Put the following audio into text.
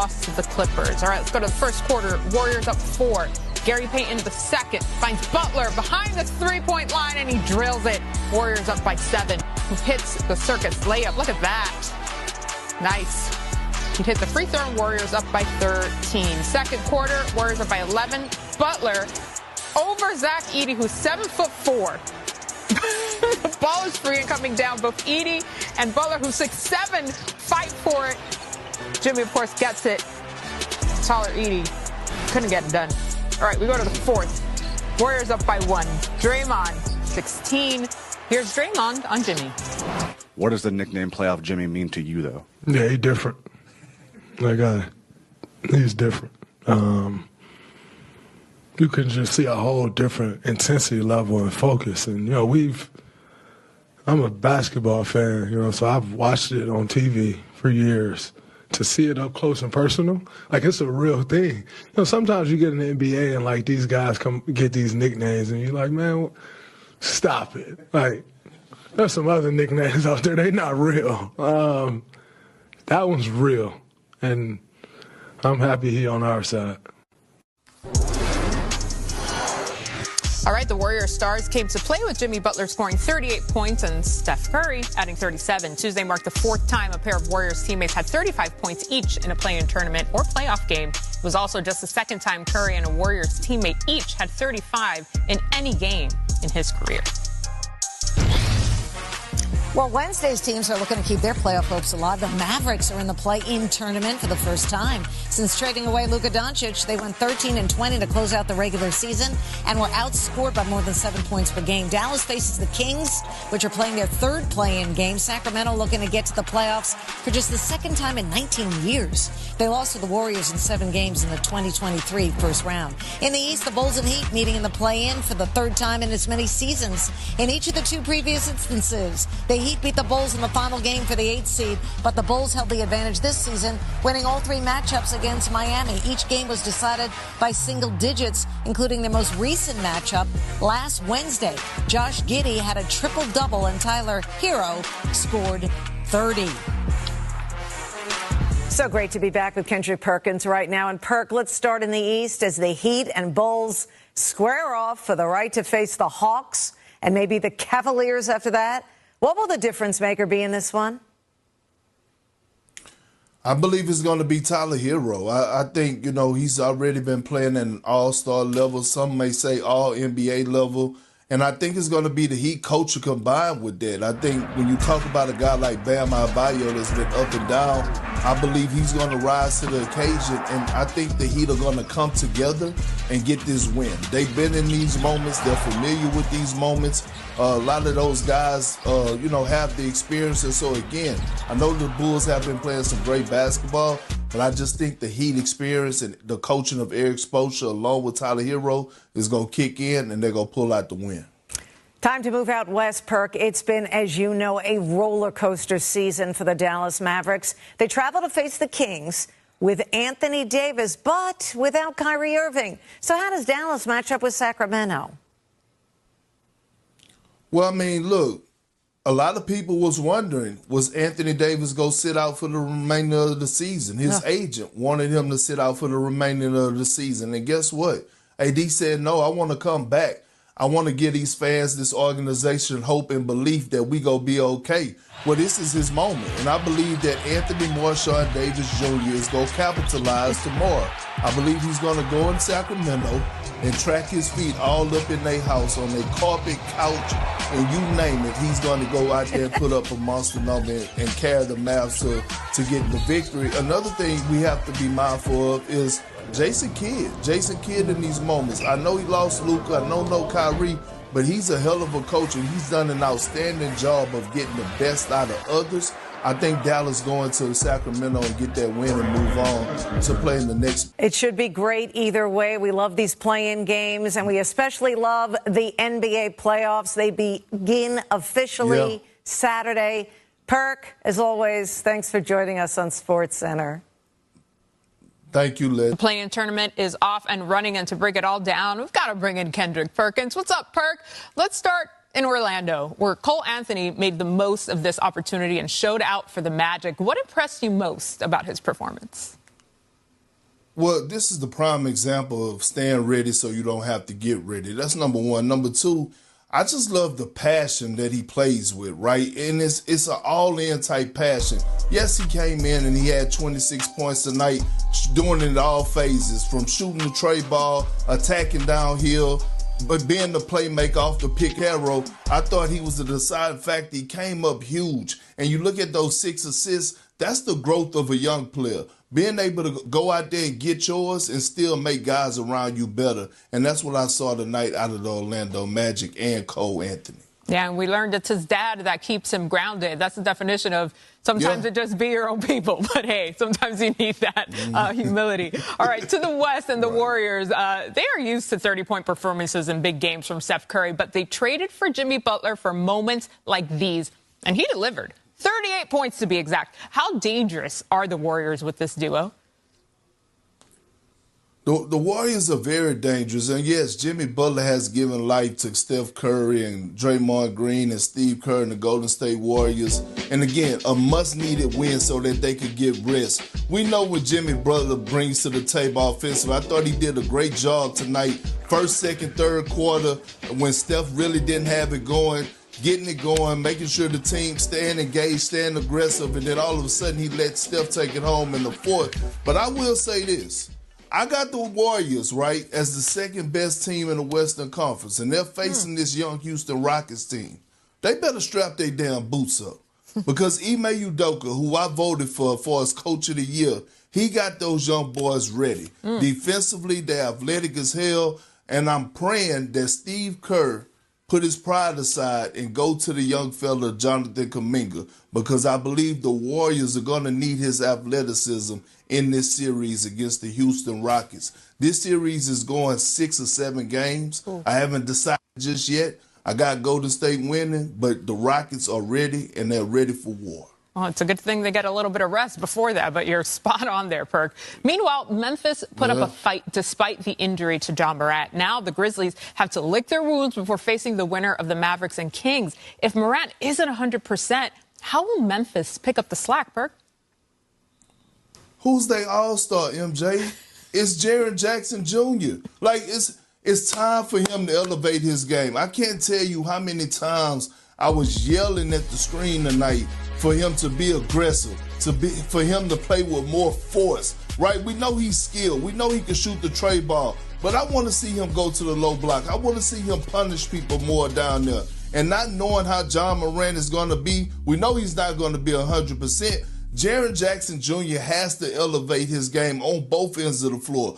lost to the Clippers. All right, let's go to the first quarter. Warriors up 4. Gary Payton, the second, finds Butler behind the three-point line, and he drills it. Warriors up by 7. Who hits the circus layup. Look at that. Nice. He hit the free throw, and Warriors up by 13. Second quarter, Warriors up by 11. Butler over Zach Edey, who's 7'4". The ball is free and coming down. Both Edey and Butler, who's 6'7", fight for it. Jimmy, of course, gets it. Taller Edey couldn't get it done. All right, we go to the fourth. Warriors up by 1. Draymond, 16. Here's Draymond on Jimmy. What does the nickname Playoff Jimmy mean to you, though? Yeah, he's different. He's different. You can just see a whole different intensity level and focus. And, I'm a basketball fan, so I've watched it on TV for years. To see it up close and personal, it's a real thing. Sometimes you get in the NBA and, these guys come get these nicknames, and you're like, man, stop it. There's some other nicknames out there. They're not real. That one's real, and I'm happy he on our side. All right, the Warriors stars came to play with Jimmy Butler scoring 38 points and Steph Curry adding 37. Tuesday marked the 4th time a pair of Warriors teammates had 35 points each in a play-in tournament or playoff game. It was also just the 2nd time Curry and a Warriors teammate each had 35 in any game in his career. Well, Wednesday's teams are looking to keep their playoff hopes alive. The Mavericks are in the play-in tournament for the first time. Since trading away Luka Doncic, they went 13-20 to close out the regular season and were outscored by more than 7 points per game. Dallas faces the Kings, which are playing their 3rd play-in game. Sacramento looking to get to the playoffs for just the 2nd time in 19 years. They lost to the Warriors in 7 games in the 2023 first round. In the East, the Bulls and Heat meeting in the play-in for the 3rd time in as many seasons. In each of the 2 previous instances, the Heat beat the Bulls in the final game for the 8th seed, but the Bulls held the advantage this season, winning all 3 matchups against Miami. Each game was decided by single digits, including their most recent matchup last Wednesday. Josh Giddey had a triple-double, and Tyler Hero scored 30. So great to be back with Kendrick Perkins right now. And Perk, let's start in the East as the Heat and Bulls square off for the right to face the Hawks and maybe the Cavaliers after that. What will the difference maker be in this one? I believe it's going to be Tyler Hero. I think, he's already been playing at an all-star level. Some may say all-NBA level. And I think it's going to be the Heat culture combined with that. I think when you talk about a guy like Bam Adebayo that's been up and down, I believe he's going to rise to the occasion. And I think the Heat are going to come together and get this win. They've been in these moments. They're familiar with these moments. A lot of those guys, have the experience. And so, again, I know the Bulls have been playing some great basketball, but I just think the Heat experience and the coaching of Eric Spoelstra along with Tyler Hero is going to kick in, and they're going to pull out the win. Time to move out west, Perk. It's been, as you know, a roller coaster season for the Dallas Mavericks. They travel to face the Kings with Anthony Davis, but without Kyrie Irving. So how does Dallas match up with Sacramento? Well, look, a lot of people was wondering, was Anthony Davis going to sit out for the remainder of the season? His agent wanted him to sit out for the remainder of the season. And guess what? AD said, no, I want to come back. I want to give these fans, this organization, hope and belief that we going to be okay. Well, this is his moment. And I believe that Anthony Marshawn Davis Jr. is going to capitalize tomorrow. I believe he's going to go in Sacramento and track his feet all up in their house on their carpet, couch, and you name it. He's going to go out there and put up a monster number and carry the Mavs to get the victory. Another thing we have to be mindful of is Jason Kidd. Jason Kidd in these moments. I know he lost Luka. I know no Kyrie. But he's a hell of a coach, and he's done an outstanding job of getting the best out of others. I think Dallas going to Sacramento and get that win and move on to play in the next. It should be great either way. We love these play-in games, and we especially love the NBA playoffs. They begin officially Saturday. Perk, as always, thanks for joining us on SportsCenter. Thank you, Liz. The play-in tournament is off and running, and to break it all down, we've got to bring in Kendrick Perkins. What's up, Perk? Let's start in Orlando, where Cole Anthony made the most of this opportunity and showed out for the Magic. What impressed you most about his performance? Well, this is the prime example of staying ready so you don't have to get ready. That's number one. Number two, I just love the passion that he plays with, right? And it's an all-in type passion. Yes, he came in and he had 26 points tonight, doing it in all phases, from shooting the tray ball, attacking downhill, but being the playmaker off the pick arrow. I thought he was the deciding factor. He came up huge. And you look at those 6 assists, that's the growth of a young player. Being able to go out there and get yours and still make guys around you better. And that's what I saw tonight out of the Orlando Magic and Cole Anthony. Yeah, and we learned it's his dad that keeps him grounded. That's the definition of sometimes it just be your own people. But, hey, sometimes you need that humility. All right, to the West and the Warriors, they are used to 30-point performances in big games from Steph Curry, but they traded for Jimmy Butler for moments like these, and he delivered. 38 points to be exact. How dangerous are the Warriors with this duo? The Warriors are very dangerous. And, yes, Jimmy Butler has given life to Steph Curry and Draymond Green and Steve Kerr and the Golden State Warriors. And, again, a much-needed win so that they could get rest. We know what Jimmy Butler brings to the table offensively. I thought he did a great job tonight. First, second, third quarter, when Steph really didn't have it going, getting it going, making sure the team staying engaged, staying aggressive, and then all of a sudden he let Steph take it home in the fourth. But I will say this. I got the Warriors, right, as the second best team in the Western Conference, and they're facing this young Houston Rockets team. They better strap their damn boots up because Ime Udoka, who I voted for as Coach of the Year, he got those young boys ready. Defensively, they're athletic as hell, and I'm praying that Steve Kerr put his pride aside and go to the young fella, Jonathan Kuminga, because I believe the Warriors are going to need his athleticism in this series against the Houston Rockets. This series is going 6 or 7 games. I haven't decided just yet. I got Golden State winning, but the Rockets are ready, and they're ready for war. Well, it's a good thing they get a little bit of rest before that, but you're spot on there, Perk. Meanwhile, Memphis put up a fight despite the injury to John Morant. Now the Grizzlies have to lick their wounds before facing the winner of the Mavericks and Kings. If Morant isn't 100%, how will Memphis pick up the slack, Perk? Who's their all-star, MJ? It's Jaren Jackson Jr. Like, it's time for him to elevate his game. I can't tell you how many times I was yelling at the screen tonight for him to be aggressive, for him to play with more force, right? We know he's skilled. We know he can shoot the tray ball, but I want to see him go to the low block. I want to see him punish people more down there. And not knowing how John Morant is going to be, we know he's not going to be 100%. Jaren Jackson Jr. has to elevate his game on both ends of the floor.